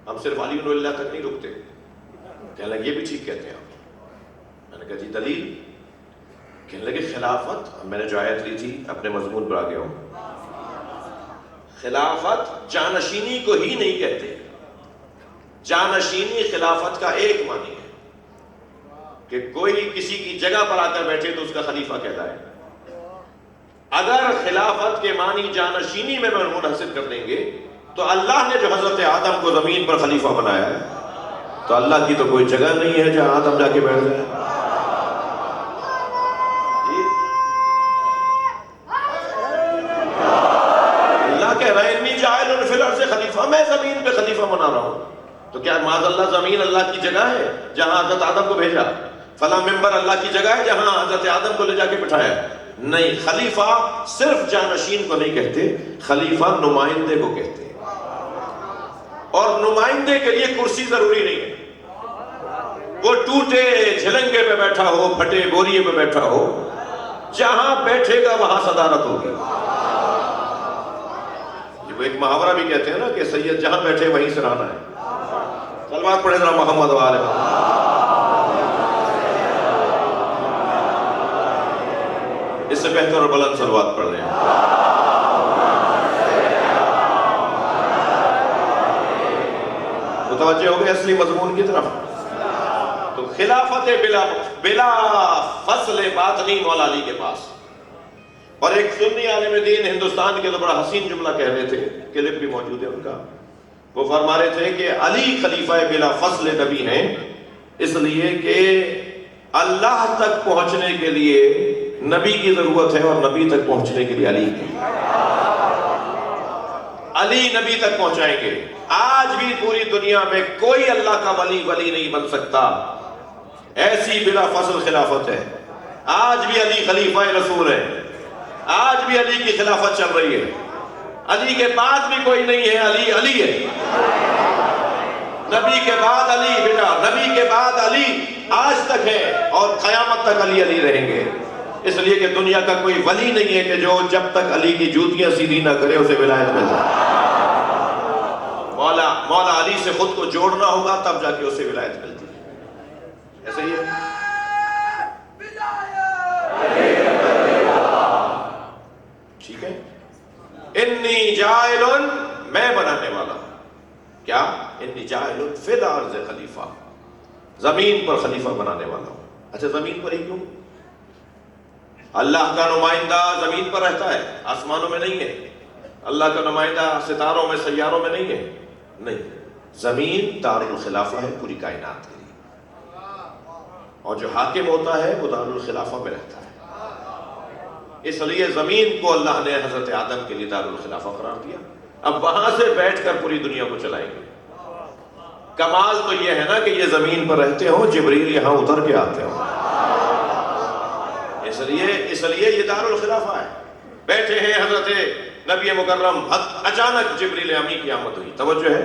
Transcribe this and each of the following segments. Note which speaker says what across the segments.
Speaker 1: ہم صرف علی بن اللہ تک نہیں رکتے. کہنے لگے یہ بھی ٹھیک کہتے ہیں آپ. میں نے کہا جی دلیل؟ کہنے لگے خلافت، میں نے جو آیت لی تھی اپنے مضمون پر آ گیا ہوں. خلافت جانشینی کو ہی نہیں کہتے. جانشینی خلافت کا ایک معنی ہے کہ کوئی کسی کی جگہ پر آ کر بیٹھے تو اس کا خلیفہ کہلائے. اگر خلافت کے معنی جانشینی میں منحصر کر دیں گے تو اللہ نے جو حضرت آدم کو زمین پر خلیفہ بنایا ہے تو اللہ کی تو کوئی جگہ نہیں ہے جہاں آدم جا کے بیٹھ جائے. اللہ کہہ رہے ہیں انی جاعل فی الارض خلیفہ، میں زمین پہ خلیفہ بنا رہا ہوں. تو کیا معاذ اللہ زمین اللہ کی جگہ ہے جہاں حضرت آدم کو بھیجا؟ فلاں ممبر اللہ کی جگہ ہے جہاں حضرت آدم کو لے جا کے بٹھایا؟ نہیں. خلیفہ صرف جانشین کو نہیں کہتے، خلیفہ نمائندے کو کہتے ہیں. اور نمائندے کے لیے کرسی ضروری نہیں ہے. وہ ٹوٹے جھلنگے پہ بیٹھا ہو، پھٹے بوریے پہ بیٹھا ہو، جہاں بیٹھے گا وہاں صدارت ہوگی. وہ ایک محاورہ بھی کہتے ہیں نا کہ سید جہاں بیٹھے وہیں سراہنا ہے. صلوات پڑھیں ذرا محمد و آل محمد. اس سے بہتر اور بلند صلوات پڑھ لیں. متوجہ ہو گئے اصلی مضمون کی طرف. تو خلافت بلا فصل باطنی مولا علی کے پاس. اور ایک سنی عالم دین ہندوستان کے تو بڑا حسین جملہ کہہ رہے تھے، کلپ بھی موجود ہے ان کا. وہ فرما رہے تھے کہ علی خلیفہ بلا فصل نبی ہیں اس لیے کہ اللہ تک پہنچنے کے لیے نبی کی ضرورت ہے اور نبی تک پہنچنے کے لیے علی کی. علی نبی تک پہنچائیں گے. آج بھی پوری دنیا میں کوئی اللہ کا ولی نہیں بن سکتا. ایسی بلا فصل خلافت ہے. آج بھی علی خلیفہ رسول ہے. آج بھی علی کی خلافت چل رہی ہے. علی کے بعد بھی کوئی نہیں ہے، علی علی ہے. نبی کے بعد علی بیٹا، نبی کے بعد علی آج تک ہے اور قیامت تک علی علی رہیں گے. اس لیے کہ دنیا کا کوئی ولی نہیں ہے کہ جو جب تک علی کی جوتیاں سیدھی نہ کرے اسے ولایت مل جائے. مولا علی سے خود کو جوڑنا ہوگا تب جا کے اسے ولایت ملتی ہے. ایسا ہی ہے. ٹھیک ہے. انی جاعل، میں بنانے والا ہوں. کیا؟ انی جاعل فی الارض خلیفہ، زمین پر خلیفہ بنانے والا ہوں. اچھا زمین پر ہی کیوں؟ اللہ کا نمائندہ زمین پر رہتا ہے، آسمانوں میں نہیں ہے. اللہ کا نمائندہ ستاروں میں، سیاروں میں نہیں ہے. نہیں، زمین دار الخلافہ ہے پوری کائنات کے لیے. اور جو حاکم ہوتا ہے وہ دار الخلافہ میں رہتا ہے. اس لیے زمین کو اللہ نے حضرت آدم کے لیے دار الخلافہ قرار دیا. اب وہاں سے بیٹھ کر پوری دنیا کو چلائیں گے. کمال تو یہ ہے نا کہ یہ زمین پر رہتے ہوں، جبریل یہاں اتر کے آتے ہوں. اس لیے یہ دار الخلافہ ہے. بیٹھے ہیں حضرت نبی مکرم، اچانک جبریل امی کی آمد ہوئی. توجہ ہے.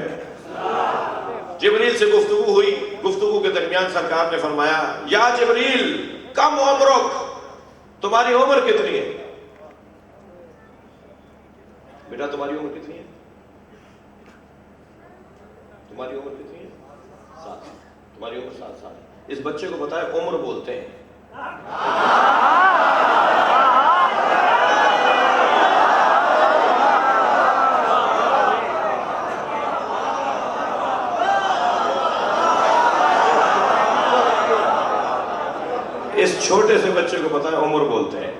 Speaker 1: جبریل سے گفتگو ہوئی. گفتگو کے درمیان سرکار نے فرمایا یا جبریل کم عمرک، تمہاری عمر کتنی ہے؟ بیٹا تمہاری عمر کتنی ہے؟ تمہاری عمر کتنی ہے؟ 7. تمہاری عمر 7 سال. اس بچے کو بتایا عمر بولتے ہیں. اس چھوٹے سے بچے کو بتایا عمر بولتے ہیں.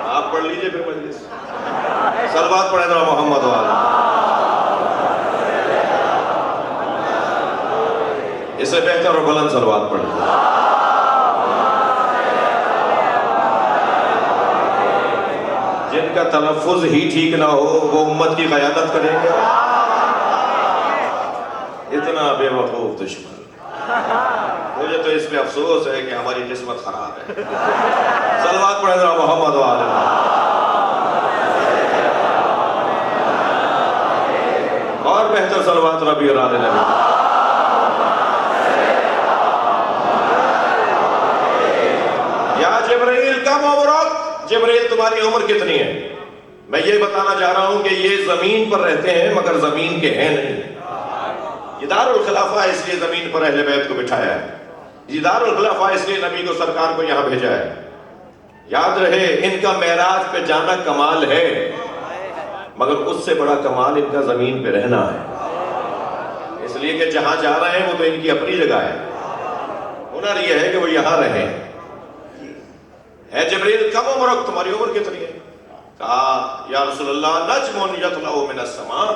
Speaker 1: آپ پڑھ لیجئے پھر مجلس. صلوات پڑھیں ذرا محمد و آل. اس سے بہتر اور بلند صلوات پڑھیں. جن کا تلفظ ہی ٹھیک نہ ہو وہ امت کی قیادت کریں گے. اتنا بے وقوف دشمن. مجھے تو اس پہ افسوس ہے کہ ہماری قسمت خراب ہے. صلوات پڑھیں ذرا محمد و آل. اور بہتر صلوات ربی اور آل نبی. یا جبریل کم عمرک، جبریل تمہاری عمر کتنی ہے؟ میں یہ بتانا چاہ رہا ہوں کہ یہ زمین پر رہتے ہیں مگر زمین کے ہیں نہیں. یہ دار الخلافہ اس لیے زمین پر اہل بیت کو بٹھایا ہے. یہ دار الخلافہ اس لیے نبی کو سرکار کو یہاں بھیجا ہے. یاد رہے ان کا معراج پہ جانا کمال ہے مگر اس سے بڑا کمال ان کا زمین پہ رہنا ہے. اس لیے کہ جہاں جا رہے ہیں وہ تو ان کی اپنی جگہ ہے. ہنر یہ ہے کہ وہ یہاں رہیں. ہے جبریل کم عمرک تمہاری عمر کتنی ہے؟ کہا یا رسول اللہ نجم یطلع من السماء،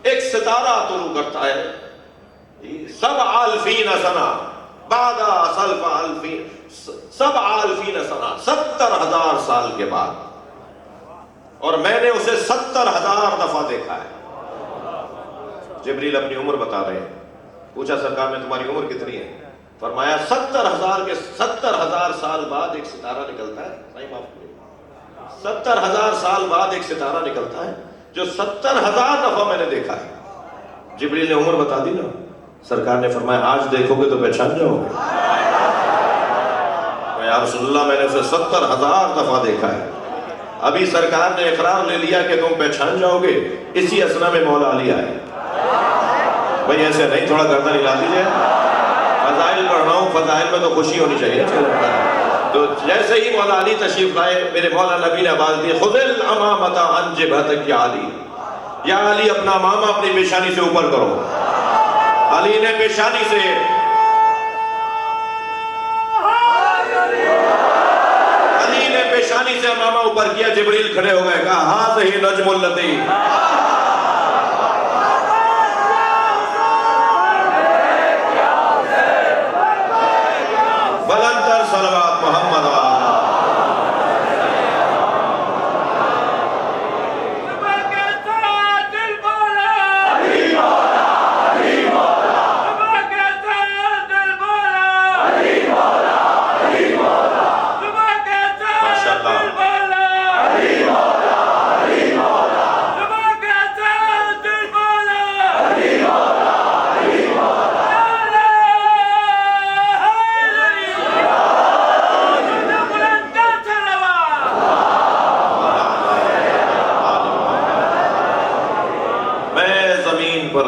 Speaker 1: ایک ستارہ طلوع کرتا ہے 7,000 سنہ بعد سلف 7,000 سنہ 70,000 سال کے بعد، اور میں نے اسے 70,000 دفعہ دیکھا ہے. جبریل اپنی عمر بتا رہے ہیں. پوچھا سرکار میں تمہاری عمر کتنی ہے؟ فرمایا 70,000 سال بعد ایک ستارہ نکلتا ہے. صحیح معاف کریے، 70,000 سال بعد ایک ستارہ نکلتا ہے جو 70,000 دفعہ میں نے دیکھا ہے. جبریل نے عمر بتا دی نا. سرکار نے فرمایا آج دیکھو گے تو پہچان جاؤ گے. یا رسول اللہ میں نے اسے 70,000 دفعہ دیکھا ہے. ابھی سرکار نے اقرار لے لیا کہ تم پہچان جاؤ گے. اسی اسنا میں مولا علی آئے. بھئی ایسے نہیں، تھوڑا گردن ہلا دیجئے. فضائل پڑھ رہا ہوں، فضائل میں تو خوشی ہونی چاہیے. تو جیسے ہی مولا علی تشریف لائے میرے مولا نبی نے آواز دی خذ الامامۃ عن جبہتک یا علی. یا علی اپنا امامہ اپنی پیشانی سے اوپر کرو. علی نے پیشانی سے امامہ اوپر کیا. جبریل کھڑے ہو گئے. کہا ہذہ نجم الذی بلندر صلوات محمد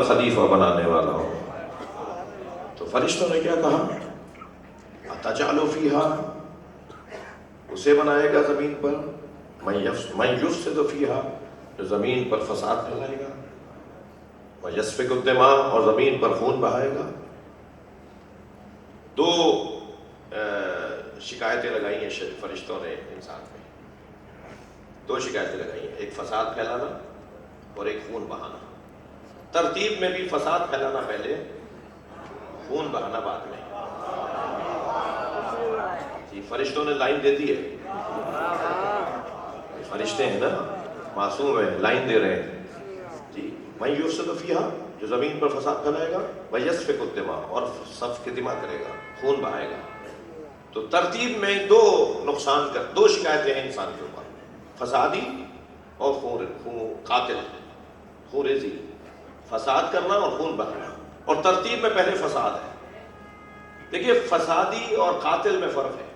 Speaker 1: خلیفہ بنانے والا ہوں. تو فرشتوں نے کیا کہا؟ اتجعل فیہا، اسے بنائے گا زمین پر، من یفسد فیہا، جو زمین پر فساد پھیلائے گا، ویسفک الدماء، اور زمین پر خون بہائے گا. دو شکایتیں لگائی ہیں فرشتوں نے انسان میں. دو شکایتیں لگائی ہیں، ایک فساد پھیلانا اور ایک خون بہانا. ترتیب میں بھی فساد پھیلانا پہلے، خون بہانا بعد میں. جی فرشتوں نے لائن دے دی ہے. فرشتے ہیں نا، معصوم ہیں، لائن دے رہے ہیں. جی من یفسد فیہا، جو زمین پر فساد پھیلائے گا، ویسفک الدماء، اور سفک دماء کرے گا، خون بہائے گا. تو ترتیب میں دو نقصان کر، دو شکایتیں ہیں انسان کے اوپر، فسادی اور خون قاتل، خون ریزی، فساد کرنا اور خون بہانا. اور ترتیب میں پہلے فساد ہے. دیکھیے فسادی اور قاتل میں فرق ہے.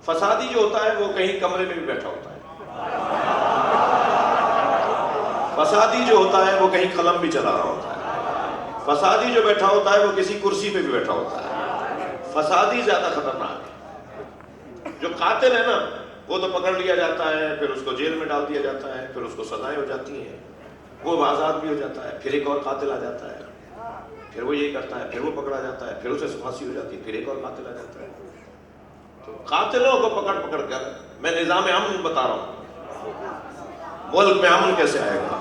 Speaker 1: فسادی جو ہوتا ہے وہ کہیں کمرے میں بھی بیٹھا ہوتا ہے. فسادی جو ہوتا ہے وہ کہیں قلم بھی چلا رہا ہوتا ہے. فسادی جو بیٹھا ہوتا ہے وہ کسی کرسی پہ بھی بیٹھا ہوتا ہے. فسادی زیادہ خطرناک ہے. جو قاتل ہے نا وہ تو پکڑ لیا جاتا ہے، پھر اس کو جیل میں ڈال دیا جاتا ہے، پھر اس کو سزائیں ہو جاتی ہیں، وہ آزاد بھی ہو جاتا ہے. پھر ایک اور قاتل آ جاتا ہے، پھر وہ یہی کرتا ہے، پھر وہ پکڑا جاتا ہے، پھر اسے پھانسی ہو جاتی ہے، پھر ایک اور قاتل آ جاتا ہے. تو قاتلوں کو پکڑ پکڑ کر میں نظام امن بتا رہا ہوں. ملک میں امن کیسے آئے گا،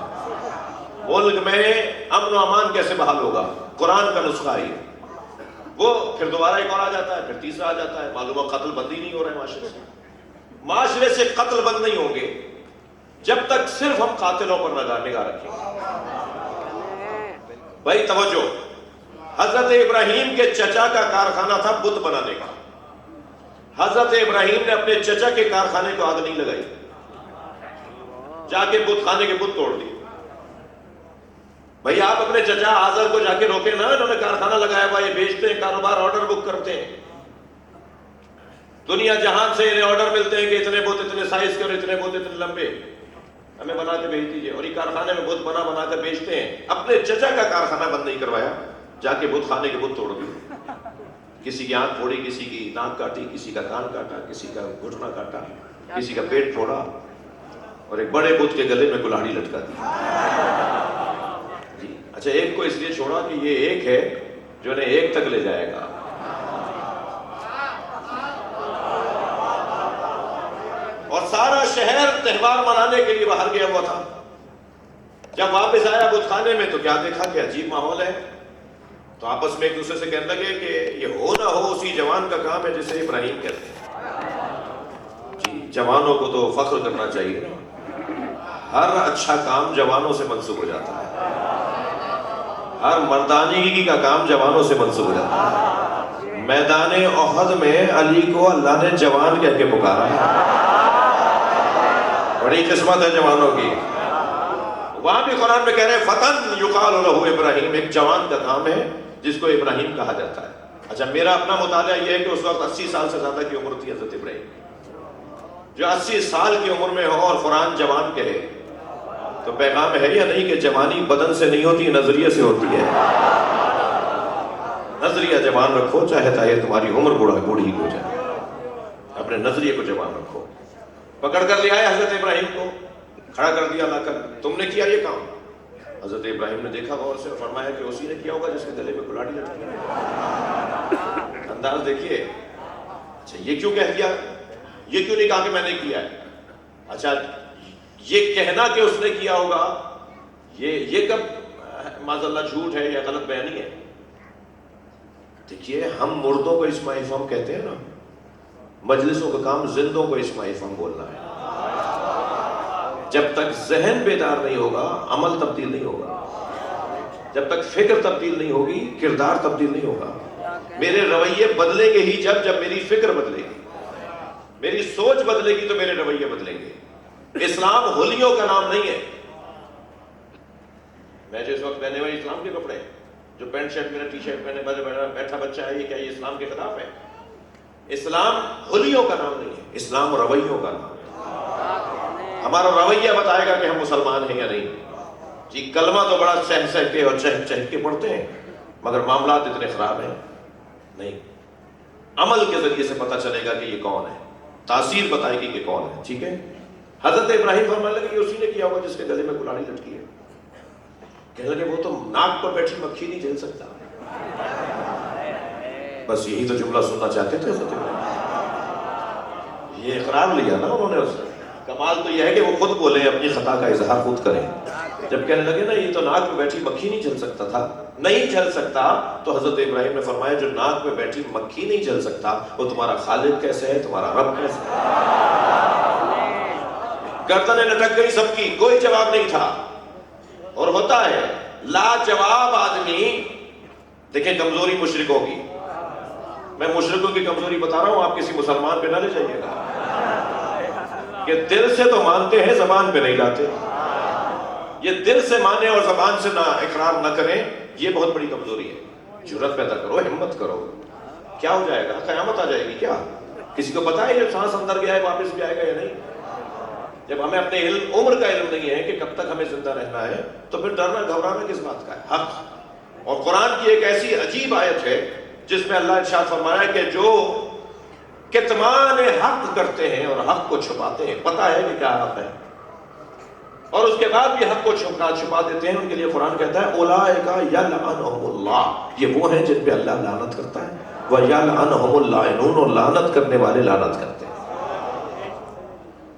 Speaker 1: ملک میں امن و امان کیسے بحال ہوگا؟ قرآن کا نسخہ ہی ہے. وہ پھر دوبارہ ایک اور آ جاتا ہے، پھر تیسرا آ جاتا ہے. معلوم ہے قتل بندی نہیں ہو رہے معاشرے سے. معاشرے سے قتل بند نہیں ہوں گے جب تک صرف ہم قاتلوں پر نگاہ رکھیں گے. بھائی توجہ، حضرت ابراہیم کے چچا کا کارخانہ تھا بت بنانے کا. حضرت ابراہیم نے اپنے چچا کے کارخانے کو آگ نہیں لگائی، جا کے بت خانے کے بت توڑ دیے. بھائی آپ اپنے چچا آزر کو جا کے روکے نا، انہوں نے کارخانہ لگایا ہوا، یہ بیچتے ہیں، کاروبار آرڈر بک کرتے ہیں. دنیا جہان سے انہیں آرڈر ملتے ہیں کہ اتنے بت اتنے سائز کے اور اتنے بت اتنے لمبے. ہمیں بنا کے بھیج دیجیے. اور یہ کارخانے میں بت بنا بنا کر بیچتے ہیں. اپنے چچا کا کارخانہ بند نہیں کروایا, جا کے بت خانے کے بت توڑ دیے. کسی کی آنکھ پھوڑی, کسی کی ناک کاٹی, کسی کا کان کاٹا, کسی کا گھٹنا کاٹا, کسی کا پیٹ پھوڑا, اور ایک بڑے بت کے گلے میں کلاڑی لٹکا دی. جی اچھا, ایک کو اس لیے چھوڑا کہ یہ ایک ہے جو انہیں ایک تک لے جائے گا. اور سارا شہر تہوار منانے کے لیے باہر گیا ہوا تھا. جب واپس آیا بت خانے میں تو کیا دیکھا کہ عجیب ماحول ہے. تو آپس میں ایک دوسرے سے کہنے لگے کہ یہ ہو نہ ہو اسی جوان کا کام ہے جسے ابراہیم کہتے ہیں. جی جوانوں کو تو فخر کرنا چاہیے, ہر اچھا کام جوانوں سے منسوب ہو جاتا ہے, ہر مردانگی کا کام جوانوں سے منسوب ہو جاتا ہے. میدان احد میں علی کو اللہ نے جوان کہہ کے پکارا ہے, بڑی قسمت ہے جوانوں کی. وہاں بھی قرآن میں کہہ رہے ہیں فتن یقال لہ ابراہیم, ایک جوان کا کام ہے جس کو ابراہیم کہا جاتا ہے. اچھا میرا اپنا مطالعہ یہ ہے کہ اس وقت 80 سال سے زیادہ کی عمر تھی حضرت ابراہیم. جو 80 سال کی عمر میں ہو اور قرآن جوان کہے تو پیغام ہے یا نہیں کہ جوانی بدن سے نہیں ہوتی, نظریے سے ہوتی ہے. نظریہ جوان رکھو, چاہے تمہاری عمر بوڑھی ہو جائے, اپنے نظریے کو جوان رکھو. پکڑ کر لے آئے حضرت ابراہیم کو, کھڑا کر دیا لا کر, تم نے کیا یہ کام. حضرت ابراہیم نے دیکھا غور سے, فرمایا کہ اسی نے کیا ہوگا جس کے گلے میں کلاڑی لٹکی ہے. انداز دیکھیے. اچھا یہ کیوں کہہ دیا, یہ کیوں نہیں کہا کہ میں نے کیا ہے. اچھا یہ کہنا کہ اس نے کیا ہوگا, یہ کب معاذ اللہ جھوٹ ہے یا غلط بیانی ہے. دیکھیے ہم مردوں کو اسماء افہام کہتے ہیں نا, مجلسوں کا کام زندوں کو اسماء افہام بولنا ہے. جب تک ذہن بیدار نہیں ہوگا عمل تبدیل نہیں ہوگا, جب تک فکر تبدیل نہیں ہوگی کردار تبدیل نہیں ہوگا. میرے رویے بدلیں گے ہی جب میری فکر بدلے گی, میری سوچ بدلے گی تو میرے رویے بدلیں گے. اسلام ہولیوں کا نام نہیں ہے. میں جو اس وقت پہنے ہوئے اسلام کے کپڑے, جو پینٹ شرٹ میرا ٹی شرٹ پہنے بیٹھا بچہ ہے, یہ کیا یہ اسلام کے خلاف ہے؟ اسلام ہولیوں کا نام نہیں ہے, اسلام رویوں کا نام ہے. ہمارا رویہ بتائے گا کہ ہم مسلمان ہیں یا نہیں. جی کلمہ تو بڑا سہ کے اور چہک کے پڑھتے ہیں, مگر معاملات اتنے خراب ہیں نہیں. عمل کے ذریعے سے پتہ چلے گا کہ یہ کون ہے, تاثیر بتائے گی کہ کون ہے. ٹھیک ہے. حضرت ابراہیم فرمانے لگے کہ اسی نے کیا ہوگا جس کے گلے میں کلاڑی لٹکی ہے. کہنے لگے وہ تو ناک پر بیٹھی مکھی نہیں جھیل سکتا. بس یہی تو جملہ سننا چاہتے تھے حضرت ابراہیم. یہ اقرار لیا نا انہوں نے اس سے. کمال تو یہ ہے کہ وہ خود بولے, اپنی خطا کا اظہار خود کریں. جب کہنے لگے نا یہ تو ناک میں بیٹھی مکھی نہیں جھل سکتا تھا, نہیں جھل سکتا, تو حضرت ابراہیم نے فرمایا جو ناک میں بیٹھی مکھی نہیں جھل سکتا وہ تمہارا خالق کیسے ہے, تمہارا رب کیسے ہے. گردنیں لٹک گئی سب کی, کوئی جواب نہیں تھا. اور ہوتا ہے لاجواب آدمی. دیکھیں کمزوری مشرکوں کی, میں مشرکوں کی کمزوری بتا رہا ہوں, آپ کسی مسلمان پہ نہ لے جائیے گا کہ دل سے تو مانتے ہیں زبان پہ نہیں لاتے. یہ دل سے مانے اور زبان سے نہ اقرار نہ کریں, یہ بہت بڑی کمزوری ہے. جرأت پیدا کرو, ہمت کرو. کیا ہو جائے گا, قیامت آ جائے گی کیا؟ کسی کو پتا ہے یہ سانس اندر گیا ہے واپس بھی آئے گا یا نہیں؟ جب ہمیں اپنے عمر کا علم نہیں ہے کہ کب تک ہمیں زندہ رہنا ہے, تو پھر ڈرنا گھبرانا کس بات کا ہے؟ حق. اور قرآن کی ایک ایسی عجیب آیت ہے جس میں اللہ ارشاد فرمایا کہ جو کتمان حق کرتے ہیں اور حق کو چھپاتے ہیں, پتہ ہے کہ کیا حق ہے, اور اس کے بعد بھی حق کو چھپا دیتے ہیں, ان کے لیے قرآن کہتا ہے اولئک یلعنہم اللہ, یہ وہ ہیں جن پہ اللہ لعنت کرتا ہے. وَیَلْعَنْهُمُ اللَّاعِنُونَ, اور لعنت کرنے والے لعنت کرتے ہیں.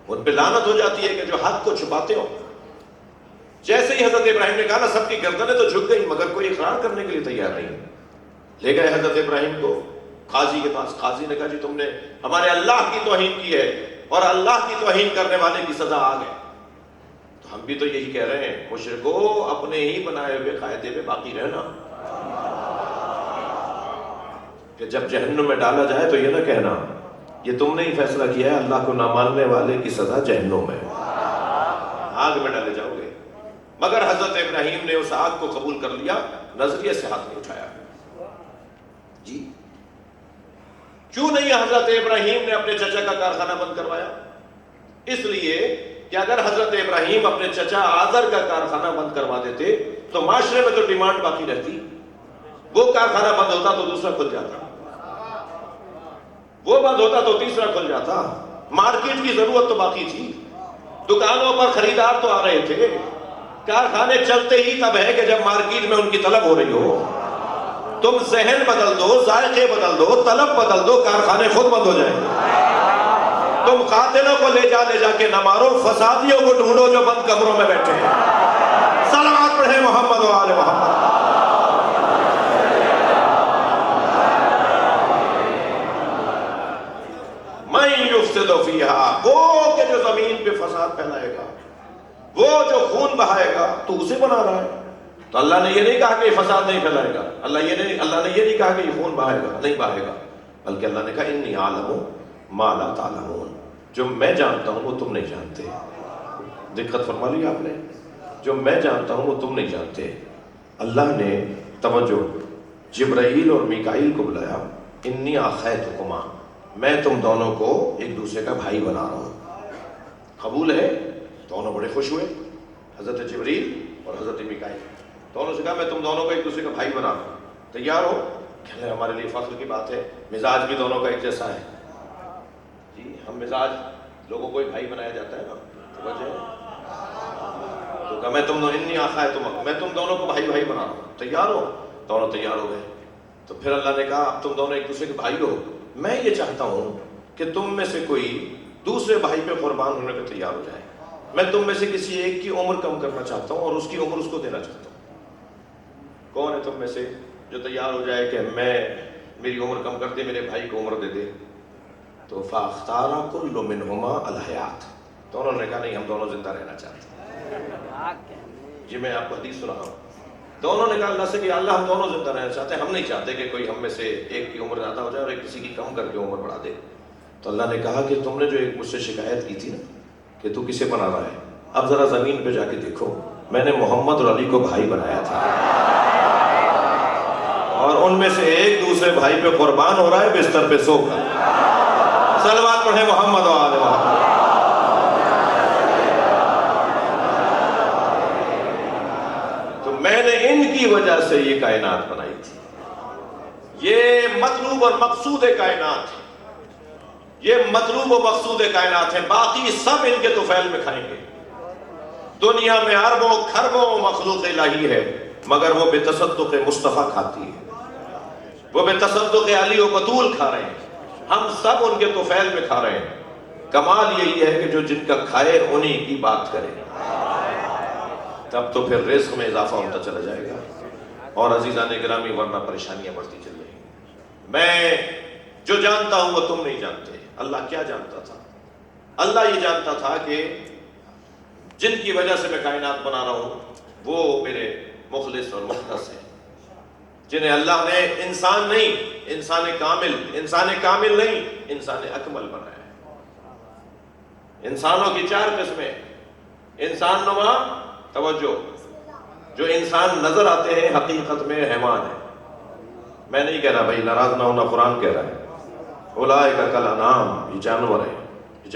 Speaker 1: ان پہ لعنت ہو جاتی ہے کہ جو حق کو چھپاتے ہو. جیسے ہی حضرت ابراہیم نے کہا نا, سب کی گردنیں تو جھک گئی مگر کوئی اقرار کرنے کے لیے تیار نہیں. لے گئے حضرت ابراہیم کو قاضی کے پاس. قاضی نے کہا جی تم نے ہمارے اللہ کی توہین کی ہے اور اللہ کی توہین کرنے والے کی سزا آ گئے. تو ہم بھی تو یہی کہہ رہے ہیں, مشرکو اپنے ہی بنائے ہوئے قاعدے پہ باقی رہنا, کہ جب جہنم میں ڈالا جائے تو یہ نہ کہنا یہ تم نے ہی فیصلہ کیا ہے, اللہ کو نہ ماننے والے کی سزا جہنم ہے, آگ میں ڈالے جاؤ گے. مگر حضرت ابراہیم نے اس آگ کو قبول کر لیا, نظریے سے ہاتھ نہیں اٹھایا. جی کیوں نہیں حضرت ابراہیم نے اپنے چچا کا کارخانہ بند کروایا؟ اس لیے کہ اگر حضرت ابراہیم اپنے چچا آزر کا کارخانہ بند کروا دیتے تو معاشرے میں تو ڈیمانڈ باقی رہتی. وہ کارخانہ بند ہوتا تو دوسرا کھل جاتا, وہ بند ہوتا تو تیسرا کھل جاتا. مارکیٹ کی ضرورت تو باقی تھی, دکانوں پر خریدار تو آ رہے تھے. کارخانے چلتے ہی تب ہے کہ جب مارکیٹ میں ان کی طلب ہو رہی ہو. تم ذہن بدل دو, ذائقے بدل دو, طلب بدل دو, کارخانے خود بند ہو جائیں گے. تم قاتلوں کو لے جا کے نہ مارو, فسادیوں کو ڈھونڈو جو بند کمروں میں بیٹھے ہیں. صلوات پڑھیں محمد و آل محمد. من یفسد فیہا, وہ کہ جو زمین پہ فساد پھیلائے گا, وہ جو خون بہائے گا, تو اسے بنا رہا ہے. تو اللہ نے یہ نہیں کہا کہ یہ فساد نہیں پھیلائے گا, اللہ نے یہ نہیں کہا کہ یہ خون بہائے گا, نہیں بہائے گا, بلکہ اللہ نے کہا انی اعلم ما لا تعلمون, جو میں جانتا ہوں وہ تم نہیں جانتے. دقت فرما لی آپ نے, جو میں جانتا ہوں وہ تم نہیں جانتے. اللہ نے توجہ جبرائیل اور میکائیل کو بلایا, انی اخیتکما, میں تم دونوں کو ایک دوسرے کا بھائی بنا رہا ہوں. قبول ہے؟ دونوں بڑے خوش ہوئے, حضرت جبریل اور حضرت میکائیل. دونوں سے کہا میں تم دونوں کو ایک دوسرے کا بھائی بنا رہا ہوں, تیار ہو؟ کہہ رہے ہمارے لیے فخر کی بات ہے, مزاج بھی دونوں کا ایک جیسا ہے. جی ہم مزاج لوگوں کو ایک بھائی بنایا جاتا ہے نا, تو وجہ تو کہا میں تم دونوں کو بھائی بنا رہا ہوں, تیار ہو؟ دونوں تیار ہو گئے. تو پھر اللہ نے کہا اب تم دونوں ایک دوسرے کے بھائی ہو, میں یہ چاہتا ہوں کہ تم میں سے کوئی دوسرے بھائی پہ قربان ہونے پہ تیار ہو جائے. میں تم میں سے کسی ایک کی عمر کم کرنا چاہتا ہوں اور اس کی عمر اس کو دینا چاہتا ہوں. کون ہے تم میں سے جو تیار ہو جائے کہ میری عمر کم کر دے, میرے بھائی کو عمر دے دے؟ تو فاختار کل منہما الحیات, دونوں نے کہا نہیں, ہم دونوں زندہ رہنا چاہتے ہیں. جی میں آپ کو حدیث سنا ہوں. دونوں نے کہا اللہ سے کہ اللہ ہم دونوں زندہ رہنا چاہتے ہیں, ہم نہیں چاہتے کہ کوئی ہم میں سے ایک کی عمر زیادہ ہو جائے اور ایک کسی کی کم کر کے عمر بڑھا دے. تو اللہ نے کہا کہ تم نے جو ایک مجھ سے شکایت کی تھی نا کہ تو کسے بنا رہا ہے, اب ذرا زمین پہ جا کے دیکھو, میں نے محمد اور علی کو بھائی بنایا تھا, اور ان میں سے ایک دوسرے بھائی پہ قربان ہو رہا ہے بستر پہ سو کر. صلوات پڑھیں محمد و آل محمد. تو میں نے ان کی وجہ سے یہ کائنات بنائی تھی. یہ مطلوب اور مقصود کائنات ہے, یہ مطلوب و مقصود کائنات ہے. باقی سب ان کے طفیل میں کھائیں گے. دنیا میں اربوں کھربوں مخلوق الہی ہے, مگر وہ بے تصدق مصطفیٰ کھاتی ہے, وہ بے تصدق علی و بطول کھا رہے ہیں, ہم سب ان کے طفیل میں کھا رہے ہیں. کمال یہی ہے کہ جو جن کا کھائے انہی کی بات کرے, تب تو پھر رزق میں اضافہ ہوتا چلا جائے گا. اور عزیزان گرامی ورنہ پریشانیاں بڑھتی چل رہی ہیں. میں جو جانتا ہوں وہ تم نہیں جانتے. اللہ کیا جانتا تھا؟ اللہ یہ جانتا تھا کہ جن کی وجہ سے میں کائنات بنا رہا ہوں وہ میرے مخلص اور مخلص ہیں, جنہیں اللہ نے انسان نہیں, انسان کامل نہیں, انسان اکمل بنایا ہے. انسانوں کی 4 قسمیں. انسان نما, توجہ, جو انسان نظر آتے ہیں حقیقت میں حیوان ہے. میں نہیں کہہ رہا بھائی, ناراض نہ ہونا, قرآن کہہ رہا ہے اولئک کالانعام, یہ جانور ہیں, یہ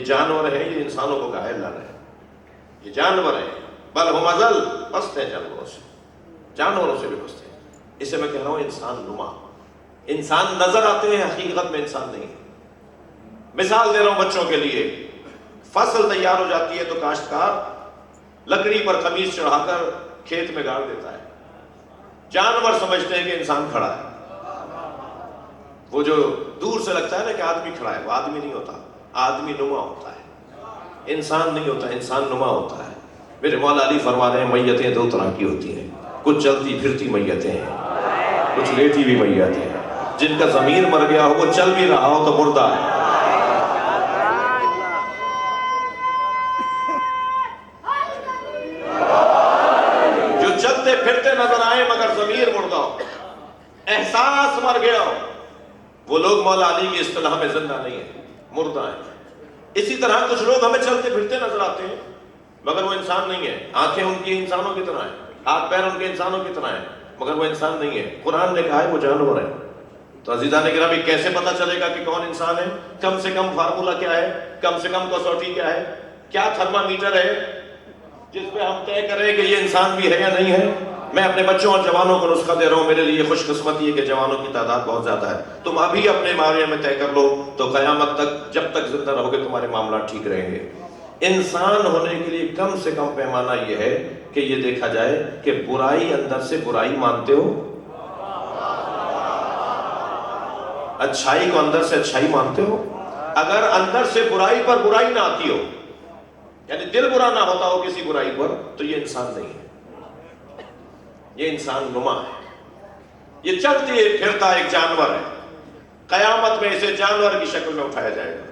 Speaker 1: جانور ہیں, یہ انسانوں کو کہا ہے اللہ نے, یہ جانور ہیں. بل ہم اضل, پست ہیں جانوروں سے بھی پست ہیں. اسے میں کہہ رہا ہوں انسان نما. انسان نظر آتے ہیں, حقیقت میں انسان نہیں ہے. مثال دے رہا ہوں بچوں کے لیے. فصل تیار ہو جاتی ہے تو کاشتکار لکڑی پر قمیص چڑھا کر کھیت میں گاڑ دیتا ہے. جانور سمجھتے ہیں کہ انسان کھڑا ہے. وہ جو دور سے لگتا ہے نا کہ آدمی کھڑا ہے, وہ آدمی نہیں ہوتا, آدمی نما ہوتا ہے, انسان نہیں ہوتا, انسان نما ہوتا ہے. میرے مولا علی فرما رہے ہیں میتیں 2 طرح کی ہوتی ہیں, کچھ چلتی پھرتی میتیں ہیں, کچھ لیٹی بھی میتیں ہیں. جن کا ضمیر مر گیا ہو, وہ چل بھی رہا ہو تو مردہ ہے. جو چلتے پھرتے نظر آئے مگر ضمیر مردہ ہو, احساس مر گیا ہو, وہ لوگ مولا علی کی اصطلاح میں زندہ نہیں ہیں, مردہ ہیں. اسی طرح کچھ لوگ ہمیں چلتے پھرتے نظر آتے ہیں مگر وہ انسان نہیں ہے. آنکھیں ان کی انسانوں کی طرح ہیں, ہاتھ پیر ان کے انسانوں کی طرح ہیں, مگر وہ انسان نہیں ہے. قرآن نے کہا ہے وہ جانور ہے. تو عزیزان گرامی کیسے پتا چلے گا کہ کون انسان ہے؟ کم سے کم فارمولہ کیا ہے, کم سے کم کسوٹی کیا ہے؟ کیا تھرمامیٹر ہے جس پہ ہم طے کریں کہ یہ انسان بھی ہے یا نہیں ہے؟ میں اپنے بچوں اور جوانوں کو نسخہ دے رہا ہوں، میرے لیے خوش قسمتی ہے کہ جوانوں کی تعداد بہت زیادہ ہے. تم ابھی اپنے بارے میں طے کر لو تو قیامت تک جب تک زندہ رہو گے تمہارے معاملات ٹھیک رہیں گے. انسان ہونے کے لیے کم سے کم پیمانہ یہ ہے کہ یہ دیکھا جائے کہ برائی اندر سے برائی مانتے ہو، اچھائی کو اندر سے اچھائی مانتے ہو. اگر اندر سے برائی پر برائی نہ آتی ہو، یعنی دل برا نہ ہوتا ہو کسی برائی پر، تو یہ انسان نہیں ہے، یہ انسان نما ہے. یہ چلتی پھرتا ایک جانور ہے. قیامت میں اسے جانور کی شکل میں اٹھایا جائے گا.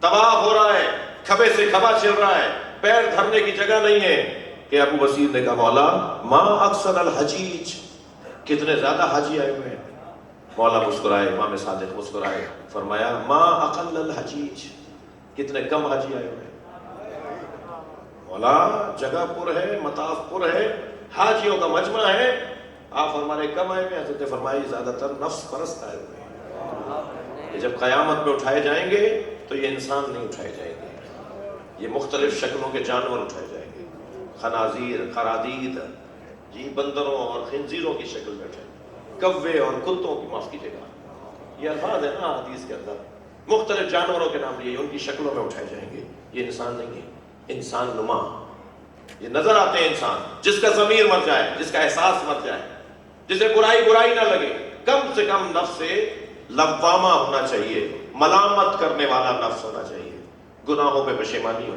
Speaker 1: تباہ ہو رہا ہے، کھبے سے کھبا چل رہا ہے، پیر دھرنے کی جگہ نہیں ہے. کہ ابو بصیر نے کہا مولا ما اکثر الحجیج، کتنے زیادہ حاجی آئے ہوئے ہیں. مولا مسکرائے، امام صادق مسکرائے، فرمایا ما اقل الحجیج، کتنے کم حاجی آئے ہوئے ہیں. مولا جگہ پر ہے، مطاف پر ہے، حاجیوں کا مجمع ہے، آپ فرما رہے کم آئے ہوئے ہیں. حضرت نے فرمایا زیادہ تر نفس پرست آئے ہوئے ہیں. جب قیامت میں اٹھائے جائیں گے تو یہ انسان نہیں اٹھائے جائیں گے، یہ مختلف شکلوں کے جانور اٹھائے جائیں گے. خنازیر، خرادید، جی بندروں اور خنزیروں کی شکل میں اٹھائے، کوے اور کتوں کی، معاف کیجیے گا یہ الفاظ ہے نا حدیث کے اندر، مختلف جانوروں کے نام لیے ان کی شکلوں میں اٹھائے جائیں گے. یہ انسان نہیں ہے، انسان نما. یہ نظر آتے ہیں انسان جس کا ضمیر مر جائے، جس کا احساس مر جائے، جسے برائی نہ لگے. کم سے کم نفس سے لوامہ ہونا چاہیے، ملامت کرنے والا نفس ہونا چاہیے. گناہوں پہ پشیمانی ہو،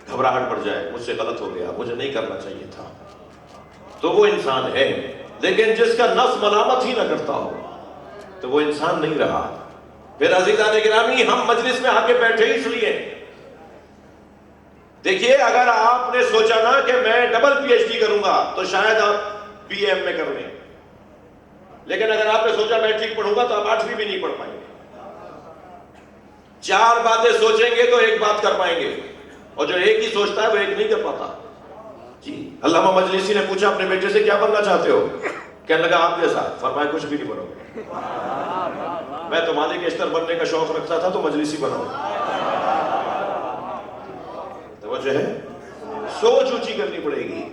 Speaker 1: گھبراہٹ پڑ جائے، مجھ سے غلط ہو گیا، مجھے نہیں کرنا چاہیے تھا، تو وہ انسان ہے. لیکن جس کا نفس ملامت ہی نہ کرتا ہو تو وہ انسان نہیں رہا. پھر عزیزان گرامی، ہم مجلس میں آ کے بیٹھے ہی اس لیے. دیکھیے اگر آپ نے سوچا نا کہ میں ڈبل پی ایچ ڈی کروں گا تو شاید آپ بی اے ایم میں کر لیں، لیکن اگر آپ نے سوچا میٹرک پڑھوں گا تو آپ 8ویں بھی نہیں پڑھ پائیں گے. 4 باتیں سوچیں گے تو ایک بات کر پائیں گے، اور جو ایک ہی سوچتا ہے وہ ایک نہیں کر پاتا. جی علامہ مجلسی نے پوچھا اپنے بیٹے سے کیا بننا چاہتے ہو؟ کہنے لگا آپ جیسا. فرمایا کچھ بھی نہیں بنو گے. میں تو مالک اشتر بننے کا شوق رکھتا تھا تو مجلسی بناؤں. توجہ ہے، سوچ اونچی کرنی پڑے گی.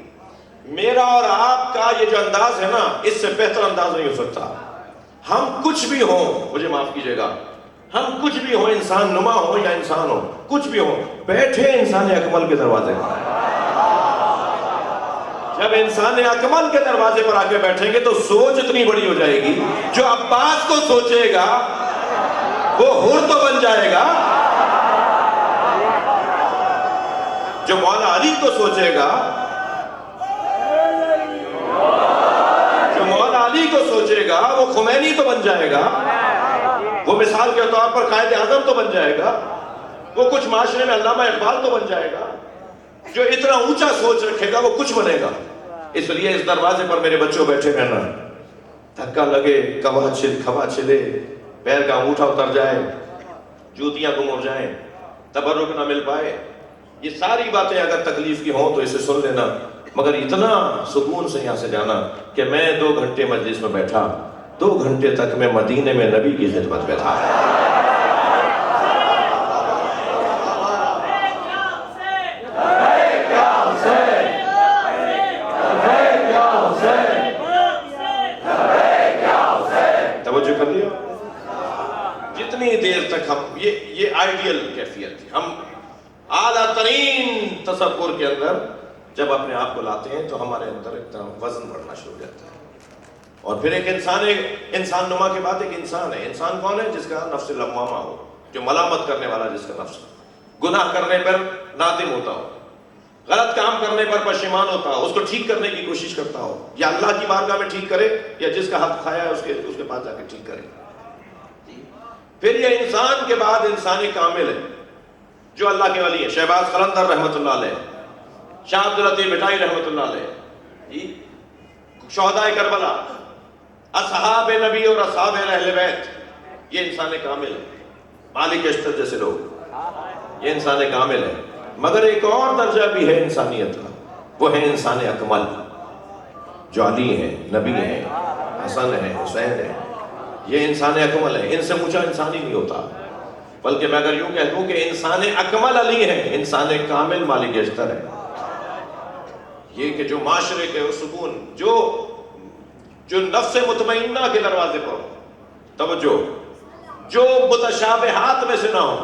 Speaker 1: میرا اور آپ کا یہ جو انداز ہے نا، اس سے بہتر انداز نہیں ہو سکتا. ہم کچھ بھی ہوں، مجھے معاف کیجئے گا، ہم کچھ بھی ہوں، انسان نما ہو یا انسان ہو، کچھ بھی ہوں، بیٹھے انسان اکمل کے دروازے پر. جب انسان اکمل کے دروازے پر آ کے بیٹھیں گے تو سوچ اتنی بڑی ہو جائے گی، جو عباس کو سوچے گا وہ حر تو بن جائے گا، جو مولا علی کو سوچے گا، جو مولا علی کو سوچے گا وہ خمینی تو بن جائے گا، وہ مثال کے طور پر قائد اعظم تو بن جائے گا، وہ کچھ معاشرے میں علامہ اقبال تو بن جائے گا. جو اتنا اونچا سوچ رکھے گا وہ کچھ بنے گا. اس لیے اس دروازے پر میرے بچوں بیٹھے رہنا، دھکا لگے، کھوا چھلے، پیر کا انگوٹھا اتر جائے، جوتیاں گم ہو جائیں، تبرک نہ مل پائے، یہ ساری باتیں اگر تکلیف کی ہوں تو اسے سن لینا، مگر اتنا سکون سے یہاں سے جانا کہ میں 2 گھنٹے مجلس میں بیٹھا، 2 گھنٹے تک میں مدینے میں نبی کی خدمت میں تھا. جتنی دیر تک ہم یہ آئیڈیل کیفیت تھی، ہم اعلیٰ ترین تصور کے اندر جب اپنے آپ کو لاتے ہیں تو ہمارے اندر ایک طرح وزن بڑھنا شروع ہو جاتا ہے. اور پھر ایک انسان نما کے بعد ایک انسان ہے. انسان کون ہے؟ جس کا نفس لوامہ ہو، جو ملامت کرنے والا، جس کا نفس گناہ کرنے پر نادم ہوتا ہو، غلط کام کرنے پر پشیمان ہوتا ہو، اس کو ٹھیک کرنے کی کوشش کرتا ہو، یا اللہ کی بارگاہ میں ٹھیک کرے یا جس کا حق کھایا ہے اس کے پاس جا کے ٹھیک کرے. پھر یہ انسان کے بعد انسانی کامل ہے جو اللہ کے ولی ہے. شہباز قلندر رحمۃ اللہ علیہ، شاہ عبداللطیف بھٹائی رحمۃ اللہ علیہ، شہدائے کربلا، اصحاب نبی اور اصحاب اہل بیت، یہ انسان کامل ہے. مالک اشتر جیسے لوگ، یہ انسان کامل ہے. مگر ایک اور درجہ بھی ہے انسانیت کا، وہ ہے انسان اکمل، جو علی ہیں، نبی ہیں، حسن ہیں، حسین ہیں. یہ انسان اکمل ہے، ان سے اونچا انسان ہی نہیں ہوتا. بلکہ میں اگر یوں کہہ دوں کہ انسان اکمل علی ہے، انسان کامل مالک اشتر ہے. یہ کہ جو معاشرے کے سکون، جو نفس مطمئنہ کے دروازے پر ہو، توجہ، جو متشابہات میں سے نہ ہو،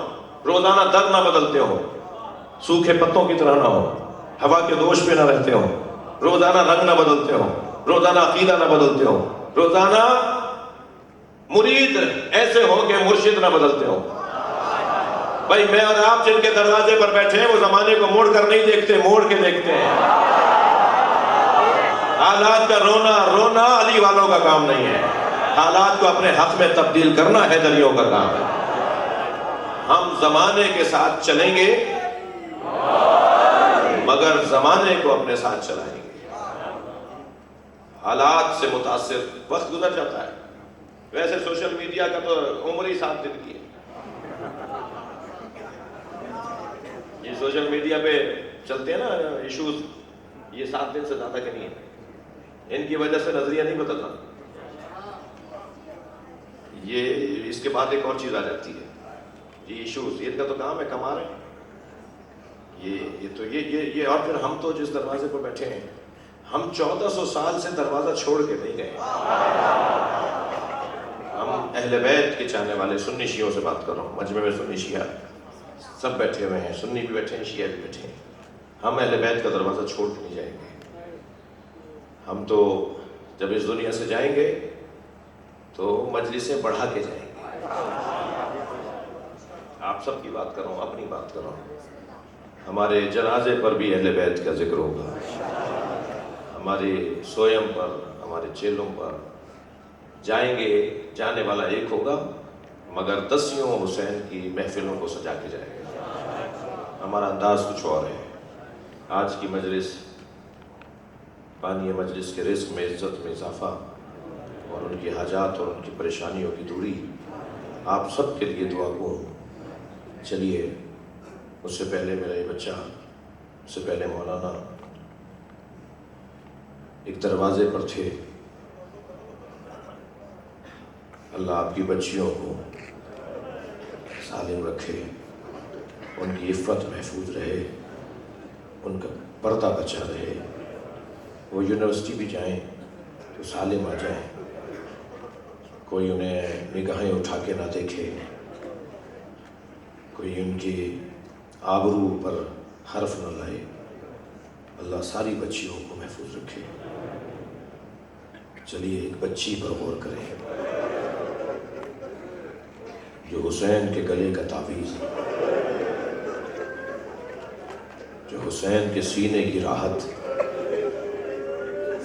Speaker 1: روزانہ در نہ بدلتے ہو، سوکھے پتوں کی طرح نہ ہو، ہوا کے دوش پہ نہ رہتے ہو، روزانہ رنگ نہ بدلتے ہو، روزانہ عقیدہ نہ بدلتے ہو، روزانہ مرید ایسے ہو کہ مرشد نہ بدلتے ہو. بھائی میں اور آپ جن کے دروازے پر بیٹھے ہیں وہ زمانے کو موڑ کر نہیں دیکھتے، موڑ کے دیکھتے ہیں. حالات کا رونا علی والوں کا کام نہیں ہے، حالات کو اپنے حق میں تبدیل کرنا حیدریوں کا کام ہے. ہم زمانے کے ساتھ چلیں گے مگر زمانے کو اپنے ساتھ چلائیں گے. حالات سے متاثر وقت گزر جاتا ہے. ویسے سوشل میڈیا کا تو عمر ہی 7 دن کی ہے. یہ سوشل میڈیا پہ چلتے ہیں نا ایشوز، یہ 7 دن سے زیادہ کے نہیں ہے. ان کی وجہ سے نظریہ نہیں بدلنا. یہ اس کے بعد ایک اور چیز آ جاتی ہے، یہ ایشوز، ان کا تو کام ہے، کما رہے ہیں یہ اور پھر ہم تو جس دروازے پر بیٹھے ہیں، ہم 1400 سال سے دروازہ چھوڑ کے نہیں گئے. ہم اہل بیت کے چاہنے والے سنی شیعوں سے بات کر رہا ہوں. مجمع میں سنی شیعہ سب بیٹھے ہوئے ہیں، سنی بھی بیٹھے ہیں، شیعہ بھی بیٹھے ہیں. ہم اہل بیت کا دروازہ چھوڑ کے نہیں جائیں گے. ہم تو جب اس دنیا سے جائیں گے تو مجلسیں بڑھا کے جائیں گے. آپ سب کی بات کر رہا ہوں، اپنی بات کر رہا ہوں. ہمارے جنازے پر بھی اہل بیت کا ذکر ہوگا، ہمارے سویم پر، ہمارے چیلوں پر. جائیں گے، جانے والا ایک ہوگا مگر 10 حسین کی محفلوں کو سجا کے جائے گا. ہمارا انداز کچھ اور ہے. آج کی مجلس، پانی مجلس کے رزق میں عزت میں اضافہ اور ان کی حاجات اور ان کی پریشانیوں کی دوری آپ سب کے لیے دعا گو. چلیے، اس سے پہلے میرا یہ بچہ، اس سے پہلے مولانا ایک دروازے پر تھے. اللہ آپ کی بچیوں کو سالم رکھے، ان کی عفت محفوظ رہے، ان کا پردہ بچا رہے. وہ یونیورسٹی بھی جائیں تو سالم آ جائیں، کوئی انہیں نگاہیں اٹھا کے نہ دیکھے، کوئی ان کی آبرو پر حرف نہ لائے. اللہ ساری بچیوں کو محفوظ رکھے. چلیے ایک بچی پر غور کریں جو حسین کے گلے کا تعویذ، جو حسین کے سینے کی راحت.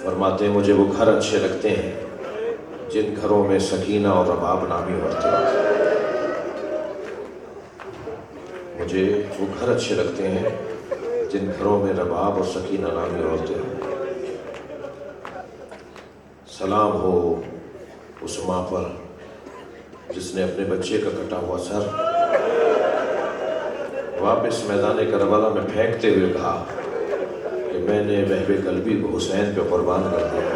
Speaker 1: فرماتے ہیں مجھے وہ گھر اچھے لگتے ہیں جن گھروں میں سکینہ اور رباب نامی عورتیں ہیں. مجھے وہ گھر اچھے لگتے ہیں جن گھروں میں رباب اور سکینہ نامی عورتیں ہیں. سلام ہو اس ماں پر جس نے اپنے بچے کا کٹا ہوا سر واپس میدان کربلا میں پھینکتے ہوئے کہا کہ میں نے محب قلبی کو حسین پہ قربان کر دیا،